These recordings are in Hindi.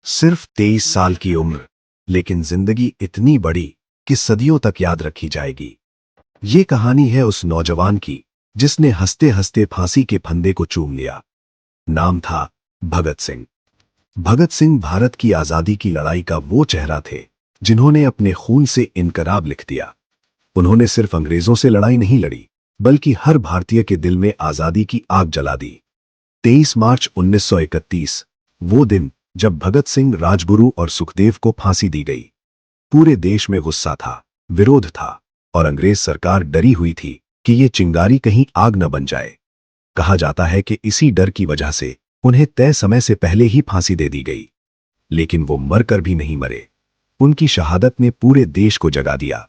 सिर्फ 23 साल की उम्र, लेकिन जिंदगी इतनी बड़ी कि सदियों तक याद रखी जाएगी। ये कहानी है उस नौजवान की जिसने हंसते हंसते फांसी के फंदे को चूम लिया। नाम था भगत सिंह। भगत सिंह भारत की आजादी की लड़ाई का वो चेहरा थे जिन्होंने अपने खून से इनकलाब लिख दिया। उन्होंने सिर्फ अंग्रेजों से लड़ाई नहीं लड़ी, बल्कि हर भारतीय के दिल में आजादी की आग जला दी। 23 मार्च 1931, वो दिन जब भगत सिंह, राजगुरु और सुखदेव को फांसी दी गई। पूरे देश में गुस्सा था, विरोध था और अंग्रेज सरकार डरी हुई थी कि ये चिंगारी कहीं आग न बन जाए। कहा जाता है कि इसी डर की वजह से उन्हें तय समय से पहले ही फांसी दे दी गई। लेकिन वो मरकर भी नहीं मरे। उनकी शहादत ने पूरे देश को जगा दिया।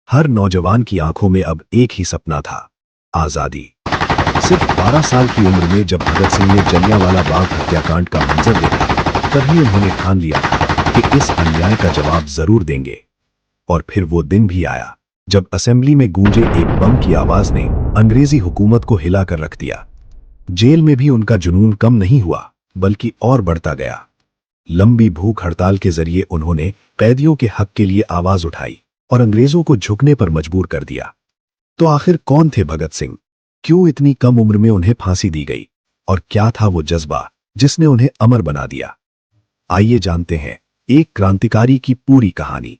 हर नौजवान की आंखों में अब एक ही सपना था, आजादी। सिर्फ 12 साल की उम्र में जब भगत सिंह ने जलियांवाला बाग हत्याकांड का मंजर देखा, तभी उन्होंने ठान लिया था कि इस अन्याय का जवाब जरूर देंगे। और फिर वो दिन भी आया जब असेंबली में गूंजे एक बम की आवाज ने अंग्रेजी हुकूमत को हिलाकर रख दिया। जेल में भी उनका जुनून कम नहीं हुआ, बल्कि और बढ़ता गया। लंबी भूख हड़ताल के जरिए उन्होंने कैदियों के हक के लिए आवाज उठाई और अंग्रेजों को झुकने पर मजबूर कर दिया। तो आखिर कौन थे भगत सिंह? क्यों इतनी कम उम्र में उन्हें फांसी दी गई? और क्या था वो जज्बा जिसने उन्हें अमर बना दिया? आइए जानते हैं एक क्रांतिकारी की पूरी कहानी।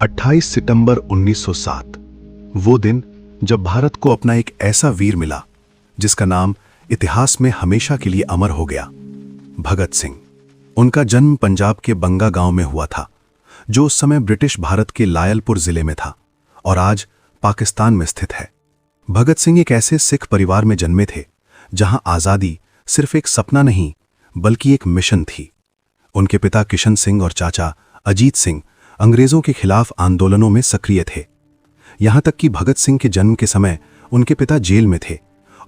अट्ठाईस सितंबर 1907, वो दिन जब भारत को अपना एक ऐसा वीर मिला जिसका नाम इतिहास में हमेशा के लिए अमर हो गया, भगत सिंह। उनका जन्म पंजाब के बंगा गांव में हुआ था, जो उस समय ब्रिटिश भारत के लायलपुर जिले में था और आज पाकिस्तान में स्थित है। भगत सिंह एक ऐसे सिख परिवार में जन्मे थे जहां आजादी सिर्फ एक सपना नहीं, बल्कि एक मिशन थी। उनके पिता किशन सिंह और चाचा अजीत सिंह अंग्रेजों के खिलाफ आंदोलनों में सक्रिय थे। यहां तक कि भगत सिंह के जन्म के समय उनके पिता जेल में थे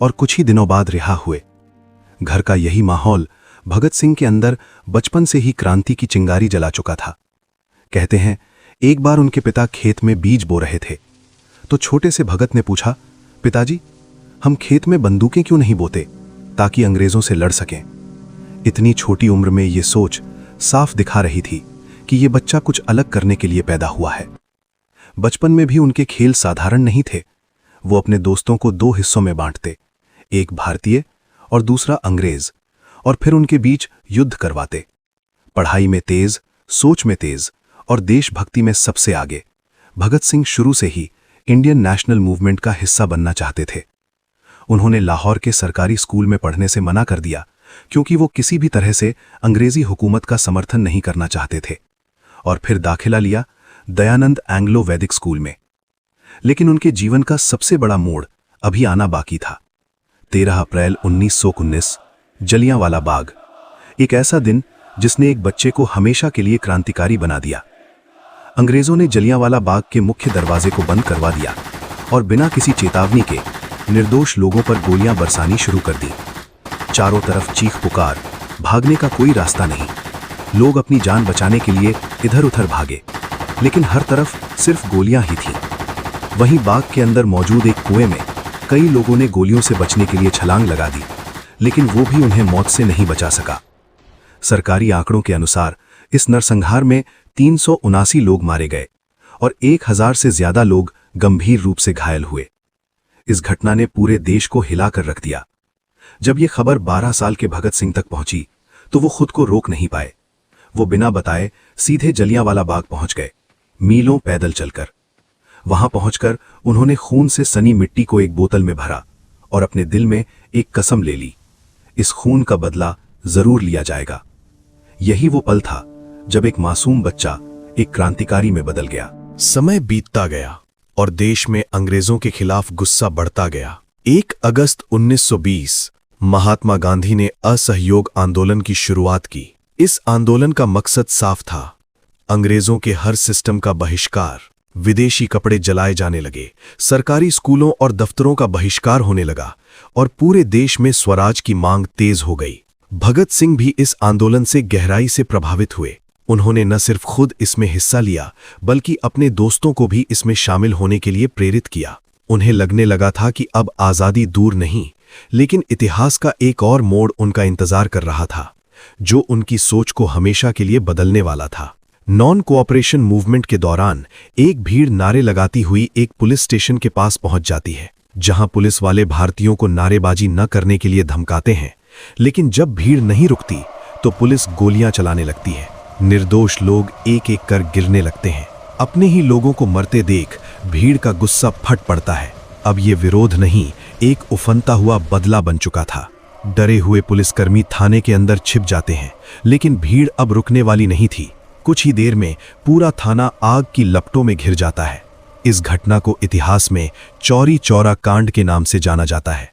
और कुछ ही दिनों बाद रिहा हुए। घर का यही माहौल भगत सिंह के अंदर बचपन से ही क्रांति की चिंगारी जला चुका था। कहते हैं, एक बार उनके पिता खेत में बीज बो रहे थे तो छोटे से भगत ने पूछा, पिताजी, हम खेत में बंदूकें क्यों नहीं बोते ताकि अंग्रेजों से लड़ सकें? इतनी छोटी उम्र में ये सोच साफ दिखा रही थी कि ये बच्चा कुछ अलग करने के लिए पैदा हुआ है। बचपन में भी उनके खेल साधारण नहीं थे। वो अपने दोस्तों को दो हिस्सों में बांटते, एक भारतीय और दूसरा अंग्रेज, और फिर उनके बीच युद्ध करवाते। पढ़ाई में तेज, सोच में तेज और देशभक्ति में सबसे आगे, भगत सिंह शुरू से ही इंडियन नेशनल मूवमेंट का हिस्सा बनना चाहते थे। उन्होंने लाहौर के सरकारी स्कूल में पढ़ने से मना कर दिया क्योंकि वो किसी भी तरह से अंग्रेजी हुकूमत का समर्थन नहीं करना चाहते थे, और फिर दाखिला लिया दयानंद एंग्लो वैदिक स्कूल में। लेकिन उनके जीवन का सबसे बड़ा मोड़ अभी आना बाकी था। 13 अप्रैल 1919, जलियांवाला बाग, एक ऐसा दिन जिसने एक बच्चे को हमेशा के लिए क्रांतिकारी बना दिया। अंग्रेजों ने जलियांवाला बाग के मुख्य दरवाजे को बंद करवा दिया और बिना किसी चेतावनी के निर्दोष लोगों पर गोलियां बरसानी शुरू कर दी। चारों तरफ चीख पुकार, भागने का कोई रास्ता नहीं। लोग अपनी जान बचाने के लिए इधर उधर भागे, लेकिन हर तरफ सिर्फ गोलियां ही थीं। वहीं बाग के अंदर मौजूद एक कुएं में कई लोगों ने गोलियों से बचने के लिए छलांग लगा दी, लेकिन वो भी उन्हें मौत से नहीं बचा सका। सरकारी आंकड़ों के अनुसार इस नरसंहार में 379 लोग मारे गए और 1000 से ज्यादा लोग गंभीर रूप से घायल हुए। इस घटना ने पूरे देश को हिलाकर रख दिया। जब यह खबर 12 साल के भगत सिंह तक पहुंची तो वो खुद को रोक नहीं पाए। वो बिना बताए सीधे जलियांवाला बाग पहुंच गए, मीलों पैदल चलकर। वहां पहुंचकर उन्होंने खून से सनी मिट्टी को एक बोतल में भरा और अपने दिल में एक कसम ले ली, इस खून का बदला जरूर लिया जाएगा। यही वो पल था जब एक मासूम बच्चा एक क्रांतिकारी में बदल गया। समय बीतता गया और देश में अंग्रेजों के खिलाफ गुस्सा बढ़ता गया। 1 अगस्त 1920 महात्मा गांधी ने असहयोग आंदोलन की शुरुआत की। इस आंदोलन का मकसद साफ था, अंग्रेजों के हर सिस्टम का बहिष्कार। विदेशी कपड़े जलाए जाने लगे, सरकारी स्कूलों और दफ्तरों का बहिष्कार होने लगा और पूरे देश में स्वराज की मांग तेज हो गई। भगत सिंह भी इस आंदोलन से गहराई से प्रभावित हुए। उन्होंने न सिर्फ खुद इसमें हिस्सा लिया बल्कि अपने दोस्तों को भी इसमें शामिल होने के लिए प्रेरित किया। उन्हें लगने लगा था कि अब आज़ादी दूर नहीं, लेकिन इतिहास का एक और मोड़ उनका इंतजार कर रहा था, जो उनकी सोच को हमेशा के लिए बदलने वाला था। नॉन कोऑपरेशन मूवमेंट के दौरान एक भीड़ नारे लगाती हुई एक पुलिस स्टेशन के पास पहुंच जाती है, जहां पुलिस वाले भारतीयों को नारेबाजी न करने के लिए धमकाते हैं, लेकिन जब भीड़ नहीं रुकती तो पुलिस गोलियां चलाने लगती है। निर्दोष लोग एक एक कर गिरने लगते हैं। अपने ही लोगों को मरते देख भीड़ का गुस्सा फट पड़ता है। अब ये विरोध नहीं, एक उफनता हुआ बदला बन चुका था। डरे हुए पुलिसकर्मी थाने के अंदर छिप जाते हैं, लेकिन भीड़ अब रुकने वाली नहीं थी। कुछ ही देर में पूरा थाना आग की लपटों में घिर जाता है। इस घटना को इतिहास में चौरी चौरा कांड के नाम से जाना जाता है,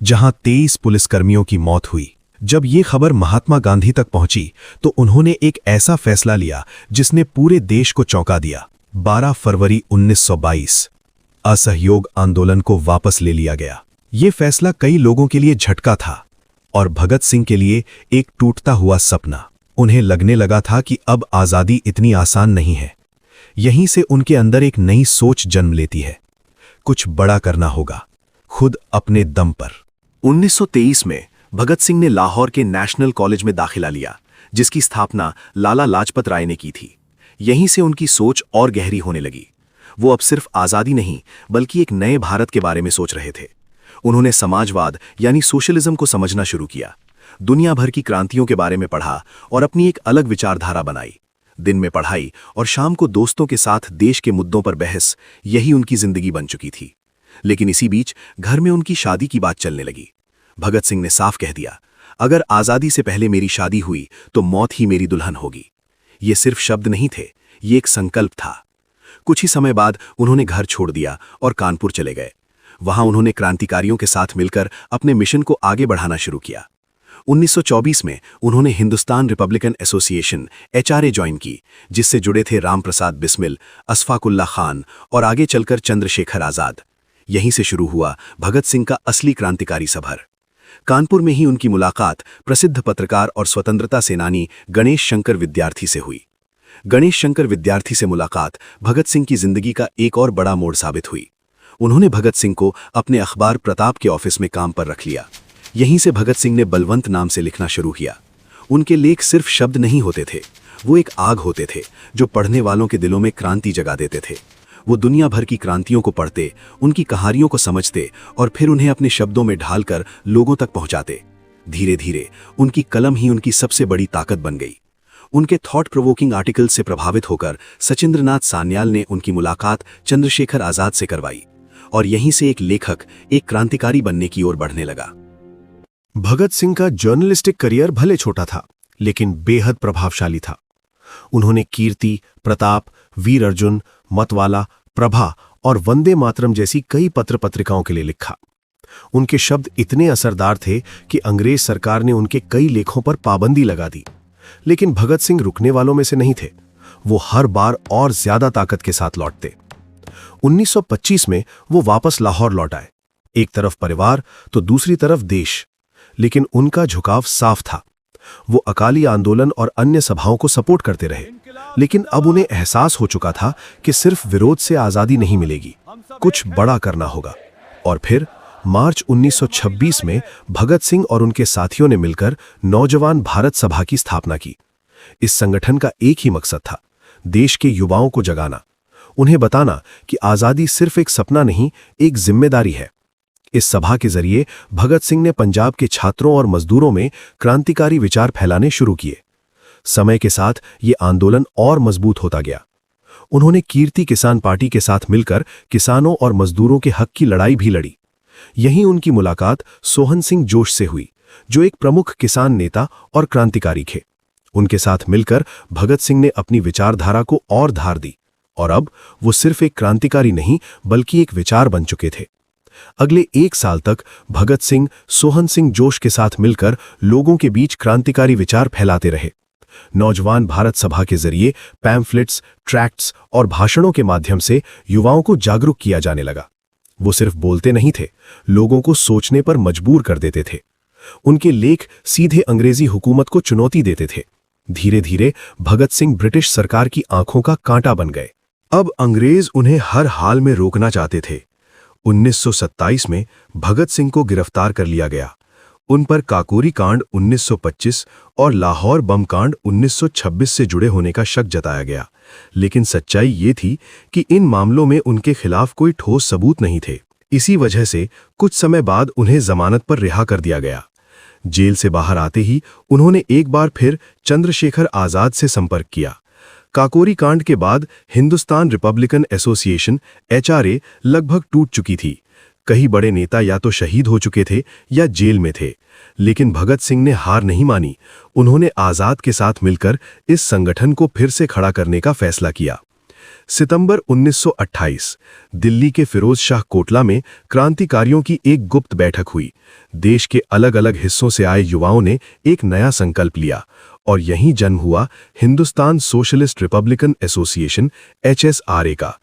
जहां 23 पुलिसकर्मियों की मौत हुई। जब ये खबर महात्मा गांधी तक पहुंची तो उन्होंने एक ऐसा फैसला लिया जिसने पूरे देश को चौंका दिया। 12 फरवरी 1922 असहयोग आंदोलन को वापस ले लिया गया। ये फैसला कई लोगों के लिए झटका था और भगत सिंह के लिए एक टूटता हुआ सपना। उन्हें लगने लगा था कि अब आज़ादी इतनी आसान नहीं है। यहीं से उनके अंदर एक नई सोच जन्म लेती है, कुछ बड़ा करना होगा, खुद अपने दम पर। 1923 में भगत सिंह ने लाहौर के नेशनल कॉलेज में दाखिला लिया, जिसकी स्थापना लाला लाजपत राय ने की थी। यहीं से उनकी सोच और गहरी होने लगी। वो अब सिर्फ आज़ादी नहीं बल्कि एक नए भारत के बारे में सोच रहे थे। उन्होंने समाजवाद यानी सोशलिज्म को समझना शुरू किया, दुनिया भर की क्रांतियों के बारे में पढ़ा और अपनी एक अलग विचारधारा बनाई। दिन में पढ़ाई और शाम को दोस्तों के साथ देश के मुद्दों पर बहस, यही उनकी जिंदगी बन चुकी थी। लेकिन इसी बीच घर में उनकी शादी की बात चलने लगी। भगत सिंह ने साफ कह दिया, अगर आज़ादी से पहले मेरी शादी हुई तो मौत ही मेरी दुल्हन होगी। ये सिर्फ शब्द नहीं थे, ये एक संकल्प था। कुछ ही समय बाद उन्होंने घर छोड़ दिया और कानपुर चले गए। वहां उन्होंने क्रांतिकारियों के साथ मिलकर अपने मिशन को आगे बढ़ाना शुरू किया। 1924 में उन्होंने Hindustan Republican association HRA join की, जिससे जुड़े थे राम प्रसाद बिस्मिल, अशफाकुल्ला खान और आगे चलकर चंद्रशेखर आजाद। यहीं से शुरू हुआ भगत सिंह का असली क्रांतिकारी सफर। कानपुर में ही उनकी मुलाकात प्रसिद्ध पत्रकार और स्वतंत्रता सेनानी गणेश शंकर विद्यार्थी से हुई। गणेश शंकर विद्यार्थी से मुलाकात भगत सिंह की जिंदगी का एक और बड़ा मोड़ साबित हुई। उन्होंने भगत सिंह को अपने अखबार प्रताप के ऑफिस में काम पर रख लिया। यहीं से भगत सिंह ने बलवंत नाम से लिखना शुरू किया। उनके लेख सिर्फ शब्द नहीं होते थे, वो एक आग होते थे जो पढ़ने वालों के दिलों में क्रांति जगा देते थे। वो दुनिया भर की क्रांतियों को पढ़ते, उनकी कहानियों को समझते और फिर उन्हें अपने शब्दों में ढालकर लोगों तक पहुंचाते। धीरे धीरे उनकी कलम ही उनकी सबसे बड़ी ताकत बन गई। उनके थॉट प्रोवोकिंग आर्टिकल से प्रभावित होकर सचिंद्रनाथ सान्याल ने उनकी मुलाकात चंद्रशेखर आजाद से करवाई और यहीं से एक लेखक, एक क्रांतिकारी बनने की ओर बढ़ने लगा। भगत सिंह का जर्नलिस्टिक करियर भले छोटा था, लेकिन बेहद प्रभावशाली था। उन्होंने कीर्ति, प्रताप, वीर अर्जुन, मतवाला, प्रभा और वंदे मातरम जैसी कई पत्र पत्रिकाओं के लिए लिखा। उनके शब्द इतने असरदार थे कि अंग्रेज सरकार ने उनके कई लेखों पर पाबंदी लगा दी। लेकिन भगत सिंह रुकने वालों में से नहीं थे। वो हर बार और ज्यादा ताकत के साथ लौटते। 1925 में वो वापस लाहौर लौट आए। एक तरफ परिवार तो दूसरी तरफ देश। लेकिन उनका झुकाव साफ था। वो अकाली आंदोलन और अन्य सभाओं को सपोर्ट करते रहे, लेकिन अब उन्हें एहसास हो चुका था कि सिर्फ विरोध से आजादी नहीं मिलेगी, कुछ बड़ा करना होगा। और फिर मार्च 1926 में भगत सिंह और उनके साथियों ने मिलकर नौजवान भारत सभा की स्थापना की। इस संगठन का एक ही मकसद था, देश के युवाओं को जगाना, उन्हें बताना कि आजादी सिर्फ एक सपना नहीं, एक जिम्मेदारी है। इस सभा के जरिए भगत सिंह ने पंजाब के छात्रों और मजदूरों में क्रांतिकारी विचार फैलाने शुरू किए। समय के साथ ये आंदोलन और मजबूत होता गया। उन्होंने कीर्ति किसान पार्टी के साथ मिलकर किसानों और मजदूरों के हक की लड़ाई भी लड़ी। यहीं उनकी मुलाकात सोहन सिंह जोश से हुई, जो एक प्रमुख किसान नेता और क्रांतिकारी थे। उनके साथ मिलकर भगत सिंह ने अपनी विचारधारा को और धार दी और अब वो सिर्फ एक क्रांतिकारी नहीं बल्कि एक विचार बन चुके थे। अगले 1 साल तक भगत सिंह सोहन सिंह जोश के साथ मिलकर लोगों के बीच क्रांतिकारी विचार फैलाते रहे। नौजवान भारत सभा के जरिए पैम्फलेट्स, ट्रैक्ट्स और भाषणों के माध्यम से युवाओं को जागरूक किया जाने लगा। वो सिर्फ बोलते नहीं थे, लोगों को सोचने पर मजबूर कर देते थे। उनके लेख सीधे अंग्रेजी हुकूमत को चुनौती देते थे। धीरे धीरे भगत सिंह ब्रिटिश सरकार की आंखों का कांटा बन गए। अब अंग्रेज उन्हें हर हाल में रोकना चाहते थे। 1927 में भगत सिंह को गिरफ्तार कर लिया गया। उन पर काकोरी कांड 1925 और लाहौर बम कांड 1926 से जुड़े होने का शक जताया गया, लेकिन सच्चाई ये थी कि इन मामलों में उनके खिलाफ कोई ठोस सबूत नहीं थे। इसी वजह से कुछ समय बाद उन्हें जमानत पर रिहा कर दिया गया। जेल से बाहर आते ही उन्होंने एक बार फिर चंद्रशेखर आजाद से संपर्क किया। काकोरी कांड के बाद हिंदुस्तान रिपब्लिकन एसोसिएशन HRA लगभग टूट चुकी थी। कई बड़े नेता या तो शहीद हो चुके थे या जेल में थे, लेकिन भगत सिंह ने हार नहीं मानी। उन्होंने आजाद के साथ मिलकर इस संगठन को फिर से खड़ा करने का फैसला किया। सितंबर 1928 दिल्ली के फिरोज शाह कोटला में क्रांतिकारियों की एक गुप्त बैठक हुई। देश के अलग अलग हिस्सों से आए युवाओं ने एक नया संकल्प लिया और यहीं जन्म हुआ Hindustan socialist Republican association HSRA का।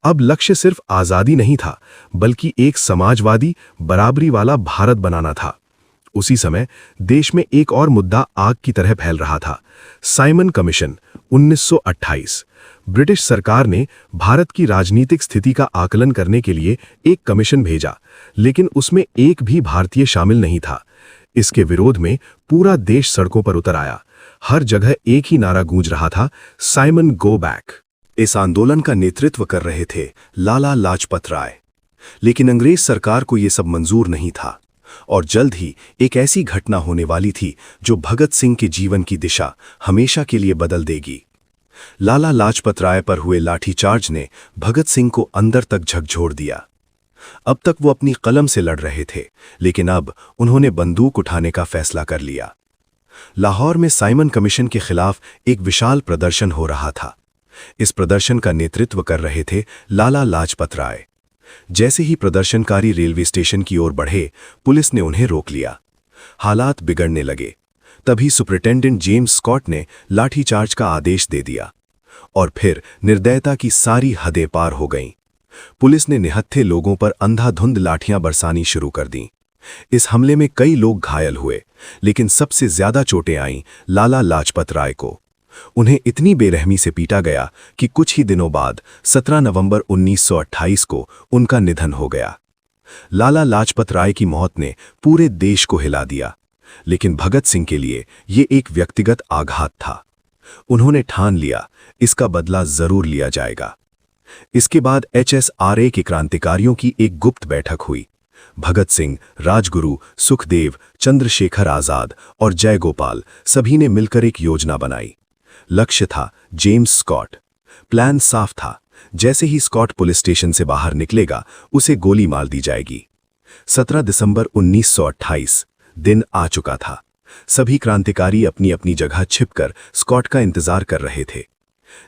अब लक्ष्य सिर्फ आजादी नहीं था, बल्कि एक समाजवादी बराबरी वाला भारत बनाना था। उसी समय देश में एक और मुद्दा आग की तरह फैल रहा था, साइमन कमीशन 1928। ब्रिटिश सरकार ने भारत की राजनीतिक स्थिति का आकलन करने के लिए एक कमीशन भेजा, लेकिन उसमें एक भी भारतीय शामिल नहीं था। इसके विरोध में पूरा देश सड़कों पर उतर आया। हर जगह एक ही नारा गूंज रहा था, साइमन गो बैक। इस आंदोलन का नेतृत्व कर रहे थे लाला लाजपत राय, लेकिन अंग्रेज सरकार को यह सब मंजूर नहीं था और जल्द ही एक ऐसी घटना होने वाली थी जो भगत सिंह के जीवन की दिशा हमेशा के लिए बदल देगी। लाला लाजपत राय पर हुए लाठीचार्ज ने भगत सिंह को अंदर तक झकझोर दिया। अब तक वो अपनी कलम से लड़ रहे थे, लेकिन अब उन्होंने बंदूक उठाने का फैसला कर लिया। लाहौर में साइमन कमीशन के खिलाफ एक विशाल प्रदर्शन हो रहा था। इस प्रदर्शन का नेतृत्व कर रहे थे लाला लाजपत राय। जैसे ही प्रदर्शनकारी रेलवे स्टेशन की ओर बढ़े, पुलिस ने उन्हें रोक लिया। हालात बिगड़ने लगे। तभी सुपरिटेंडेंट जेम्स स्कॉट ने लाठीचार्ज का आदेश दे दिया और फिर निर्दयता की सारी हदें पार हो गईं। पुलिस ने निहत्थे लोगों पर अंधाधुंध लाठियां बरसानी शुरू कर दीं। इस हमले में कई लोग घायल हुए, लेकिन सबसे ज्यादा चोटें आईं लाला लाजपत राय को। उन्हें इतनी बेरहमी से पीटा गया कि कुछ ही दिनों बाद 17 नवंबर 1928 को उनका निधन हो गया। लाला लाजपत राय की मौत ने पूरे देश को हिला दिया, लेकिन भगत सिंह के लिए ये एक व्यक्तिगत आघात था। उन्होंने ठान लिया, इसका बदला जरूर लिया जाएगा। इसके बाद HSRA के क्रांतिकारियों की एक गुप्त बैठक हुई। भगत सिंह, राजगुरु, सुखदेव, चंद्रशेखर आजाद और जयगोपाल सभी ने मिलकर एक योजना बनाई। लक्ष्य था जेम्स स्कॉट। प्लान साफ था, जैसे ही स्कॉट पुलिस स्टेशन से बाहर निकलेगा उसे गोली मार दी जाएगी। 17 दिसंबर 1928 दिन आ चुका था। सभी क्रांतिकारी अपनी अपनी जगह छिपकर स्कॉट का इंतजार कर रहे थे।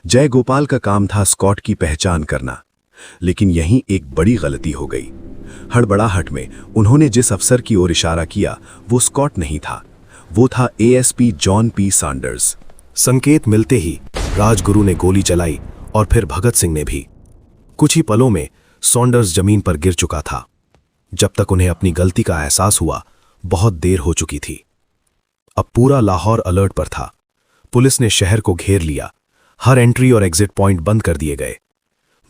जयगोपाल का काम था स्कॉट की पहचान करना, लेकिन यहीं एक बड़ी गलती हो गई। हड़बड़ाहट में उन्होंने जिस अफसर की ओर इशारा किया वो स्कॉट नहीं था, वो था ASP जॉन P सैंडर्स। संकेत मिलते ही राजगुरु ने गोली चलाई और फिर भगत सिंह ने भी। कुछ ही पलों में सॉन्डर्स जमीन पर गिर चुका था। जब तक उन्हें अपनी गलती का एहसास हुआ, बहुत देर हो चुकी थी। अब पूरा लाहौर अलर्ट पर था। पुलिस ने शहर को घेर लिया। हर एंट्री और एग्जिट पॉइंट बंद कर दिए गए।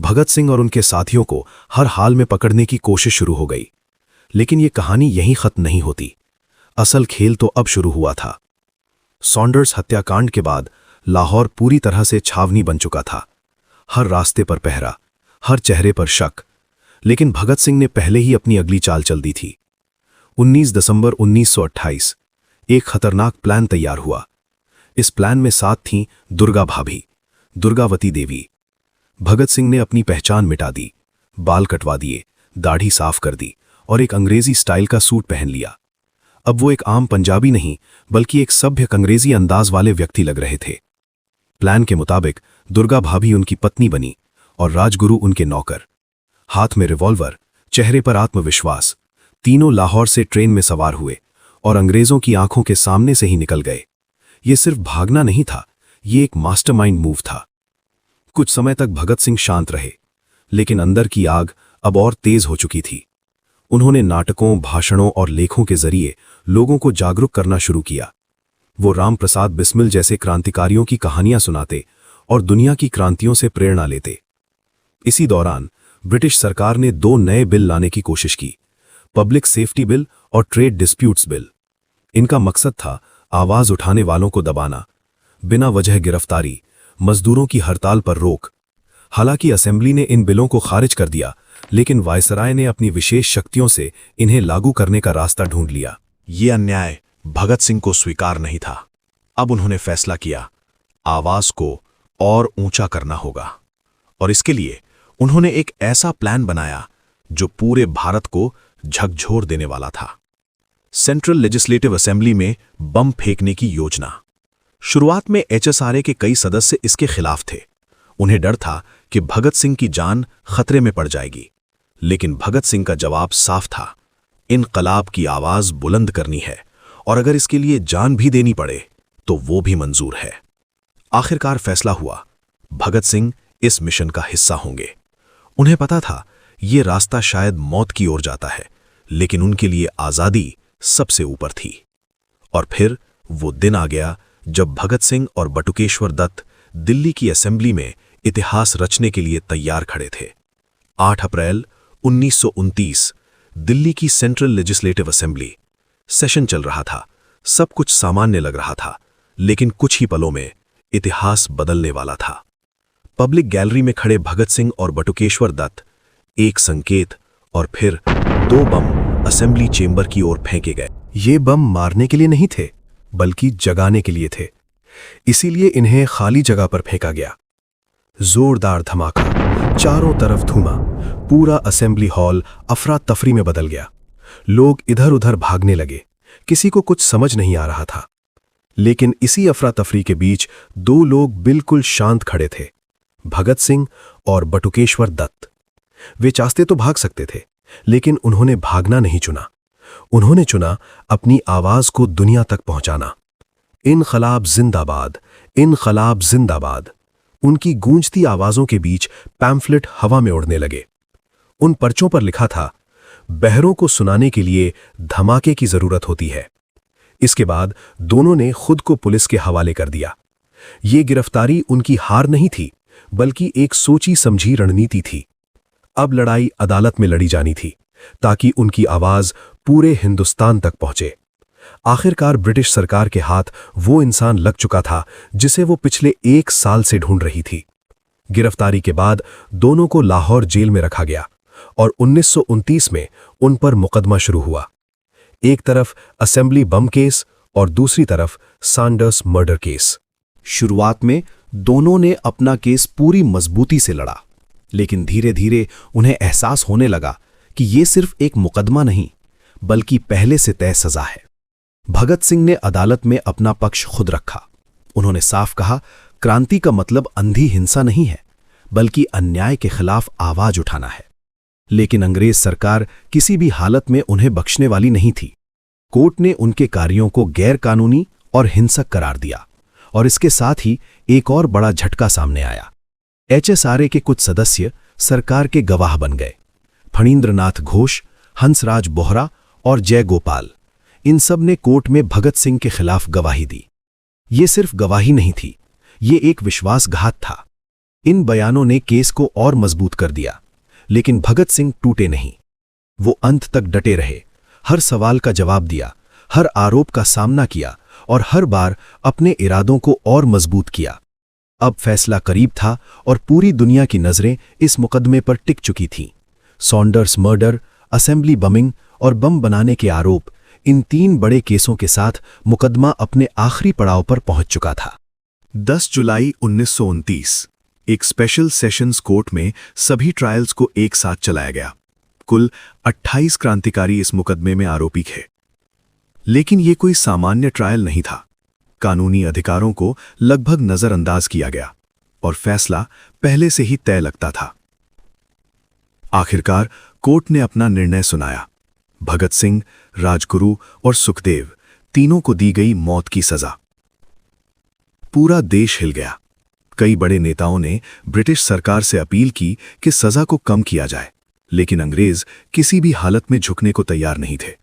भगत सिंह और उनके साथियों को हर हाल में पकड़ने की कोशिश शुरू हो गई। लेकिन यह कहानी यहीं खत्म नहीं होती। असल खेल तो अब शुरू हुआ था। सॉन्डर्स हत्याकांड के बाद लाहौर पूरी तरह से छावनी बन चुका था। हर रास्ते पर पहरा, हर चेहरे पर शक। लेकिन भगत सिंह ने पहले ही अपनी अगली चाल चल दी थी। 19 दिसंबर 1928 एक खतरनाक प्लान तैयार हुआ। इस प्लान में साथ थीं दुर्गा भाभी, दुर्गावती देवी। भगत सिंह ने अपनी पहचान मिटा दी, बाल कटवा दिए, दाढ़ी साफ कर दी और एक अंग्रेजी स्टाइल का सूट पहन लिया। अब वो एक आम पंजाबी नहीं, बल्कि एक सभ्य अंग्रेजी अंदाज वाले व्यक्ति लग रहे थे। प्लान के मुताबिक दुर्गा भाभी उनकी पत्नी बनी और राजगुरु उनके नौकर। हाथ में रिवॉल्वर, चेहरे पर आत्मविश्वास। तीनों लाहौर से ट्रेन में सवार हुए और अंग्रेजों की आंखों के सामने से ही निकल गए। ये सिर्फ भागना नहीं था, ये एक मास्टरमाइंड मूव था। कुछ समय तक भगत सिंह शांत रहे, लेकिन अंदर की आग अब और तेज हो चुकी थी। उन्होंने नाटकों, भाषणों और लेखों के जरिए लोगों को जागरूक करना शुरू किया। वो राम प्रसाद बिस्मिल जैसे क्रांतिकारियों की कहानियां सुनाते और दुनिया की क्रांतियों से प्रेरणा लेते। इसी दौरान ब्रिटिश सरकार ने 2 नए बिल लाने की कोशिश की, पब्लिक सेफ्टी बिल और ट्रेड डिस्प्यूट्स बिल। इनका मकसद था आवाज उठाने वालों को दबाना, बिना वजह गिरफ्तारी, मजदूरों की हड़ताल पर रोक। हालांकि असेंबली ने इन बिलों को खारिज कर दिया, लेकिन वायसराय ने अपनी विशेष शक्तियों से इन्हें लागू करने का रास्ता ढूंढ लिया। ये अन्याय भगत सिंह को स्वीकार नहीं था। अब उन्होंने फैसला किया, आवाज को और ऊंचा करना होगा, और इसके लिए उन्होंने एक ऐसा प्लान बनाया जो पूरे भारत को झकझोर देने वाला था। सेंट्रल लेजिस्लेटिव असेंबली में बम फेंकने की योजना। शुरुआत में HSRA के कई सदस्य इसके खिलाफ थे। उन्हें डर था कि भगत सिंह की जान खतरे में पड़ जाएगी, लेकिन भगत सिंह का जवाब साफ था, इनकलाब की आवाज बुलंद करनी है, और अगर इसके लिए जान भी देनी पड़े तो वो भी मंजूर है। आखिरकार फैसला हुआ, भगत सिंह इस मिशन का हिस्सा होंगे। उन्हें पता था ये रास्ता शायद मौत की ओर जाता है, लेकिन उनके लिए आजादी सबसे ऊपर थी। और फिर वो दिन आ गया जब भगत सिंह और बटुकेश्वर दत्त दिल्ली की असेंबली में इतिहास रचने के लिए तैयार खड़े थे। 8 अप्रैल 1929 दिल्ली की सेंट्रल लेजिस्लेटिव असेंबली। सेशन चल रहा था, सब कुछ सामान्य लग रहा था, लेकिन कुछ ही पलों में इतिहास बदलने वाला था। पब्लिक गैलरी में खड़े भगत सिंह और बटुकेश्वर दत्त, एक संकेत और फिर 2 बम असेंबली चेंबर की ओर फेंके गए। ये बम मारने के लिए नहीं थे, बल्कि जगाने के लिए थे। इसीलिए इन्हें खाली जगह पर फेंका गया। जोरदार धमाका, चारों तरफ धुआं, पूरा असेंबली हॉल अफरा तफरी में बदल गया। लोग इधर उधर भागने लगे, किसी को कुछ समझ नहीं आ रहा था। लेकिन इसी अफरा तफरी के बीच 2 लोग बिल्कुल शांत खड़े थे, भगत सिंह और बटुकेश्वर दत्त। वे चाहते तो भाग सकते थे, लेकिन उन्होंने भागना नहीं चुना। उन्होंने चुना अपनी आवाज को दुनिया तक पहुंचाना। इनकलाब जिंदाबाद, इनकलाब जिंदाबाद। उनकी गूंजती आवाजों के बीच पैम्फलेट हवा में उड़ने लगे। उन पर्चों पर लिखा था, बहरों को सुनाने के लिए धमाके की जरूरत होती है। इसके बाद दोनों ने खुद को पुलिस के हवाले कर दिया। ये गिरफ्तारी उनकी हार नहीं थी, बल्कि एक सोची समझी रणनीति थी। अब लड़ाई अदालत में लड़ी जानी थी, ताकि उनकी आवाज पूरे हिंदुस्तान तक पहुंचे। आखिरकार ब्रिटिश सरकार के हाथ वो इंसान लग चुका था जिसे वो पिछले 1 साल से ढूंढ रही थी। गिरफ्तारी के बाद दोनों को लाहौर जेल में रखा गया और 1929 में उन पर मुकदमा शुरू हुआ। एक तरफ असेंबली बम केस और दूसरी तरफ सैंडर्स मर्डर केस। शुरुआत में दोनों ने अपना केस पूरी मजबूती से लड़ा, लेकिन धीरे धीरे उन्हें एहसास होने लगा कि ये सिर्फ एक मुकदमा नहीं, बल्कि पहले से तय सजा है। भगत सिंह ने अदालत में अपना पक्ष खुद रखा। उन्होंने साफ कहा, क्रांति का मतलब अंधी हिंसा नहीं है, बल्कि अन्याय के खिलाफ आवाज उठाना है। लेकिन अंग्रेज सरकार किसी भी हालत में उन्हें बख्शने वाली नहीं थी। कोर्ट ने उनके कार्यों को गैर कानूनी और हिंसक करार दिया, और इसके साथ ही एक और बड़ा झटका सामने आया। HSRA के कुछ सदस्य सरकार के गवाह बन गए। फणींद्रनाथ घोष, हंसराज बोहरा और जय गोपाल, इन सब ने कोर्ट में भगत सिंह के खिलाफ गवाही दी। ये सिर्फ गवाही नहीं थी, ये एक विश्वासघात था। इन बयानों ने केस को और मजबूत कर दिया, लेकिन भगत सिंह टूटे नहीं। वो अंत तक डटे रहे, हर सवाल का जवाब दिया, हर आरोप का सामना किया और हर बार अपने इरादों को और मजबूत किया। अब फैसला करीब था और पूरी दुनिया की नजरें इस मुकदमे पर टिक चुकी थीं। सॉन्डर्स मर्डर, असेंबली बमिंग और बम बनाने के आरोप, इन 3 बड़े केसों के साथ मुकदमा अपने आखिरी पड़ाव पर पहुंच चुका था। 10 जुलाई 1929 एक स्पेशल सेशंस कोर्ट में सभी ट्रायल्स को एक साथ चलाया गया। कुल 28 क्रांतिकारी इस मुकदमे में आरोपी थे। लेकिन ये कोई सामान्य ट्रायल नहीं था। कानूनी अधिकारों को लगभग नजरअंदाज किया गया और फैसला पहले से ही तय लगता था। आखिरकार कोर्ट ने अपना निर्णय सुनाया। भगत सिंह, राजगुरु और सुखदेव तीनों को दी गई मौत की सजा। पूरा देश हिल गया। कई बड़े नेताओं ने ब्रिटिश सरकार से अपील की कि सजा को कम किया जाए, लेकिन अंग्रेज किसी भी हालत में झुकने को तैयार नहीं थे।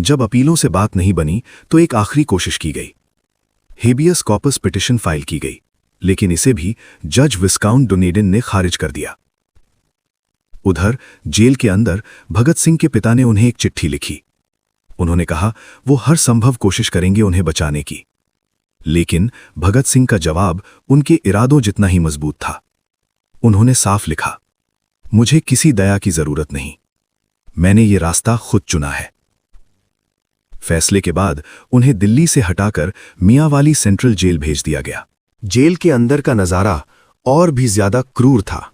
जब अपीलों से बात नहीं बनी तो एक आखिरी कोशिश की गई। हेबियस कॉर्पस पिटिशन फाइल की गई, लेकिन इसे भी जज विस्काउंट डुनेडिन ने खारिज कर दिया। उधर जेल के अंदर भगत सिंह के पिता ने उन्हें एक चिट्ठी लिखी। उन्होंने कहा वो हर संभव कोशिश करेंगे उन्हें बचाने की, लेकिन भगत सिंह का जवाब उनके इरादों जितना ही मजबूत था। उन्होंने साफ लिखा, मुझे किसी दया की जरूरत नहीं, मैंने ये रास्ता खुद चुना है। फैसले के बाद उन्हें दिल्ली से हटाकर मियांवाली सेंट्रल जेल भेज दिया गया। जेल के अंदर का नजारा और भी ज्यादा क्रूर था।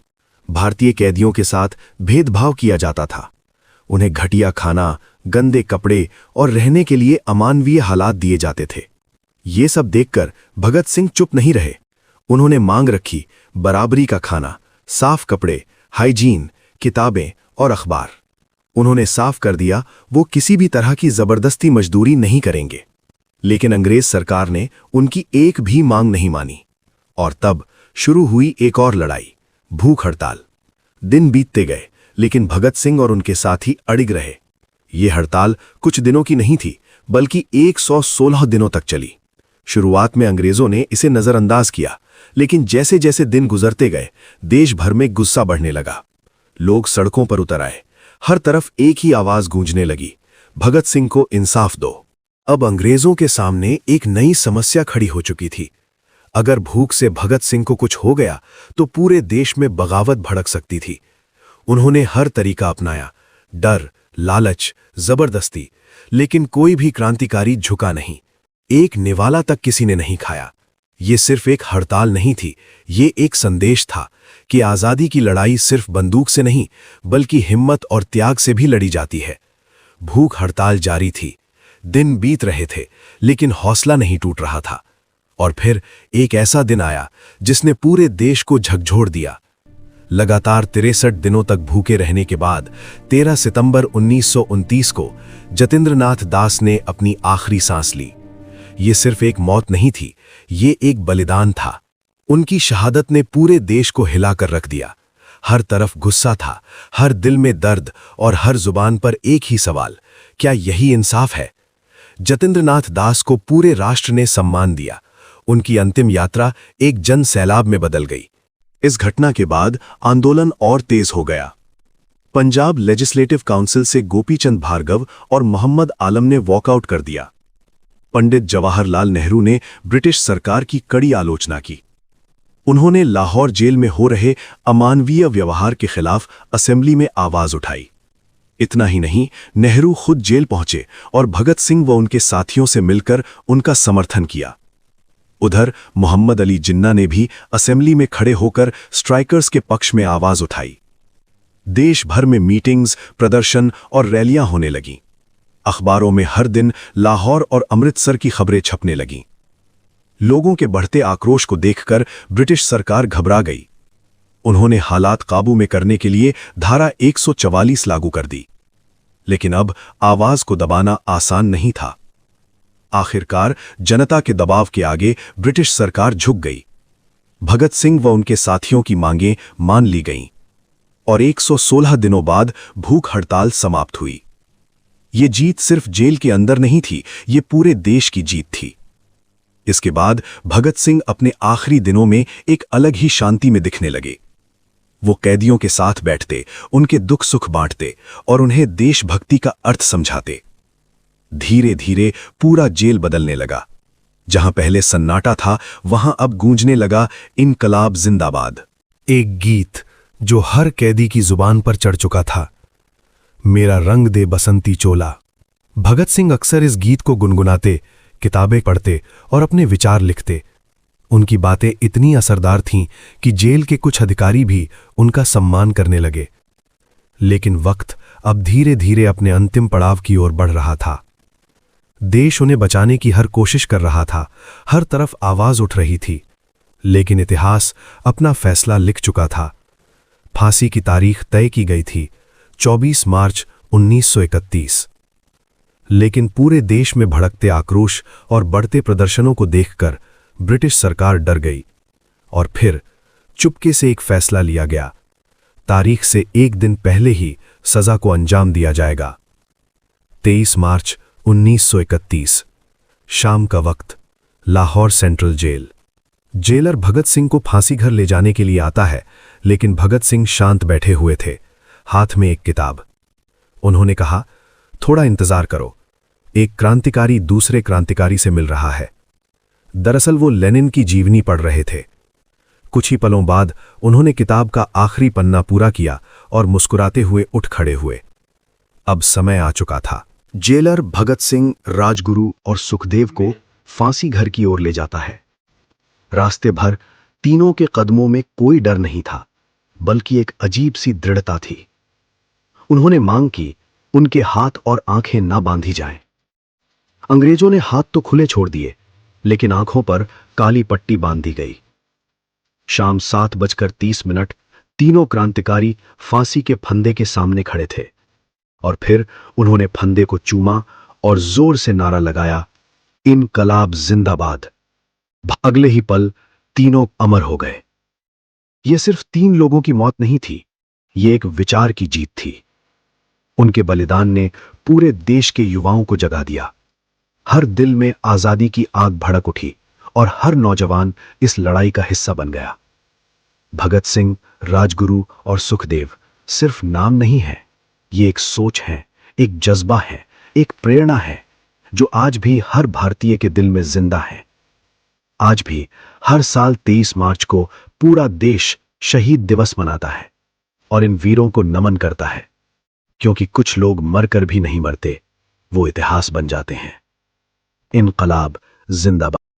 भारतीय कैदियों के साथ भेदभाव किया जाता था। उन्हें घटिया खाना, गंदे कपड़े और रहने के लिए अमानवीय हालात दिए जाते थे। ये सब देखकर भगत सिंह चुप नहीं रहे। उन्होंने मांग रखी बराबरी का खाना, साफ कपड़े, हाइजीन, किताबें और अखबार। उन्होंने साफ कर दिया वो किसी भी तरह की जबरदस्ती मजदूरी नहीं करेंगे। लेकिन अंग्रेज सरकार ने उनकी एक भी मांग नहीं मानी और तब शुरू हुई एक और लड़ाई, भूख हड़ताल। दिन बीतते गए, लेकिन भगत सिंह और उनके साथी अड़िग रहे। ये हड़ताल कुछ दिनों की नहीं थी, बल्कि 116 दिनों तक चली। शुरुआत में अंग्रेजों ने इसे नजरअंदाज किया, लेकिन जैसे जैसे दिन गुजरते गए, देश भर में गुस्सा बढ़ने लगा। लोग सड़कों पर उतर आए। हर तरफ एक ही आवाज गूंजने लगी, भगत सिंह को इंसाफ दो। अब अंग्रेजों के सामने एक नई समस्या खड़ी हो चुकी थी। अगर भूख से भगत सिंह को कुछ हो गया तो पूरे देश में बगावत भड़क सकती थी। उन्होंने हर तरीका अपनाया, डर, लालच, जबरदस्ती, लेकिन कोई भी क्रांतिकारी झुका नहीं। एक निवाला तक किसी ने नहीं खाया। ये सिर्फ एक हड़ताल नहीं थी, ये एक संदेश था कि आजादी की लड़ाई सिर्फ बंदूक से नहीं, बल्कि हिम्मत और त्याग से भी लड़ी जाती है। भूख हड़ताल जारी थी, दिन बीत रहे थे, लेकिन हौसला नहीं टूट रहा था। और फिर एक ऐसा दिन आया जिसने पूरे देश को झकझोर दिया। लगातार 63 दिनों तक भूखे रहने के बाद 13 सितंबर 1929 को जतेंद्रनाथ दास ने अपनी आखिरी सांस ली। ये सिर्फ एक मौत नहीं थी, ये एक बलिदान था। उनकी शहादत ने पूरे देश को हिलाकर रख दिया। हर तरफ गुस्सा था, हर दिल में दर्द और हर जुबान पर एक ही सवाल, क्या यही इंसाफ है? जतेंद्रनाथ दास को पूरे राष्ट्र ने सम्मान दिया। उनकी अंतिम यात्रा एक जन सैलाब में बदल गई। इस घटना के बाद आंदोलन और तेज हो गया। पंजाब लेजिस्लेटिव काउंसिल से गोपीचंद भार्गव और मोहम्मद आलम ने वॉकआउट कर दिया। पंडित जवाहरलाल नेहरू ने ब्रिटिश सरकार की कड़ी आलोचना की। उन्होंने लाहौर जेल में हो रहे अमानवीय व्यवहार के खिलाफ असेंबली में आवाज उठाई। इतना ही नहीं, नेहरू खुद जेल पहुंचे और भगत सिंह व उनके साथियों से मिलकर उनका समर्थन किया। उधर मोहम्मद अली जिन्ना ने भी असेंबली में खड़े होकर स्ट्राइकर्स के पक्ष में आवाज उठाई। देश भर में मीटिंग्स, प्रदर्शन और रैलियां होने लगीं। अखबारों में हर दिन लाहौर और अमृतसर की खबरें छपने लगीं। लोगों के बढ़ते आक्रोश को देखकर ब्रिटिश सरकार घबरा गई। उन्होंने हालात काबू में करने के लिए धारा 144 लागू कर दी। लेकिन अब आवाज को दबाना आसान नहीं था। आखिरकार जनता के दबाव के आगे ब्रिटिश सरकार झुक गई। भगत सिंह व उनके साथियों की मांगें मान ली गईं और 116 दिनों बाद भूख हड़ताल समाप्त हुई। ये जीत सिर्फ जेल के अंदर नहीं थी, ये पूरे देश की जीत थी। इसके बाद भगत सिंह अपने आखिरी दिनों में एक अलग ही शांति में दिखने लगे। वो कैदियों के साथ बैठते, उनके दुख सुख बांटते और उन्हें देशभक्ति का अर्थ समझाते। धीरे धीरे पूरा जेल बदलने लगा। जहां पहले सन्नाटा था, वहां अब गूंजने लगा इनकलाब जिंदाबाद। एक गीत जो हर कैदी की जुबान पर चढ़ चुका था, मेरा रंग दे बसंती चोला। भगत सिंह अक्सर इस गीत को गुनगुनाते, किताबें पढ़ते और अपने विचार लिखते। उनकी बातें इतनी असरदार थीं कि जेल के कुछ अधिकारी भी उनका सम्मान करने लगे। लेकिन वक्त अब धीरे धीरे अपने अंतिम पड़ाव की ओर बढ़ रहा था। देश उन्हें बचाने की हर कोशिश कर रहा था, हर तरफ आवाज उठ रही थी। लेकिन इतिहास अपना फैसला लिख चुका था। फांसी की तारीख तय की गई थी, 24 मार्च 1931। लेकिन पूरे देश में भड़कते आक्रोश और बढ़ते प्रदर्शनों को देखकर ब्रिटिश सरकार डर गई और फिर चुपके से एक फैसला लिया गया। तारीख से एक दिन पहले ही सजा को अंजाम दिया जाएगा। 23 मार्च 1931 शाम का वक्त, Lahore central jail. Jailer Bhagat Singh को फांसी घर ले जाने के लिए आता है, लेकिन भगत सिंह शांत बैठे हुए थे, हाथ में एक किताब। उन्होंने कहा, थोड़ा इंतजार करो, एक क्रांतिकारी दूसरे क्रांतिकारी से मिल रहा है। दरअसल वो लेनिन की जीवनी पढ़ रहे थे। कुछ ही पलों बाद उन्होंने किताब का आखिरी पन्ना पूरा किया और मुस्कुराते हुए उठ खड़े हुए। अब समय आ चुका था। जेलर भगत सिंह, राजगुरु और सुखदेव को फांसी घर की ओर ले जाता है। रास्ते भर तीनों के कदमों में कोई डर नहीं था, बल्कि एक अजीब सी दृढ़ता थी। उन्होंने मांग की उनके हाथ और आंखें ना बांधी जाएं। अंग्रेजों ने हाथ तो खुले छोड़ दिए, लेकिन आंखों पर काली पट्टी बांध दी गई। शाम 7:30 तीनों क्रांतिकारी फांसी के फंदे के सामने खड़े थे और फिर उन्होंने फंदे को चूमा और जोर से नारा लगाया, इनकलाब जिंदाबाद। अगले ही पल तीनों अमर हो गए। यह सिर्फ 3 लोगों की मौत नहीं थी, यह एक विचार की जीत थी। उनके बलिदान ने पूरे देश के युवाओं को जगा दिया। हर दिल में आजादी की आग भड़क उठी और हर नौजवान इस लड़ाई का हिस्सा बन गया। भगत सिंह, राजगुरु और सुखदेव सिर्फ नाम नहीं है, ये एक सोच है, एक जज्बा है, एक प्रेरणा है जो आज भी हर भारतीय के दिल में जिंदा है। आज भी हर साल 23 मार्च को पूरा देश शहीद दिवस मनाता है और इन वीरों को नमन करता है, क्योंकि कुछ लोग मरकर भी नहीं मरते, वो इतिहास बन जाते हैं। इनकलाब जिंदाबाद।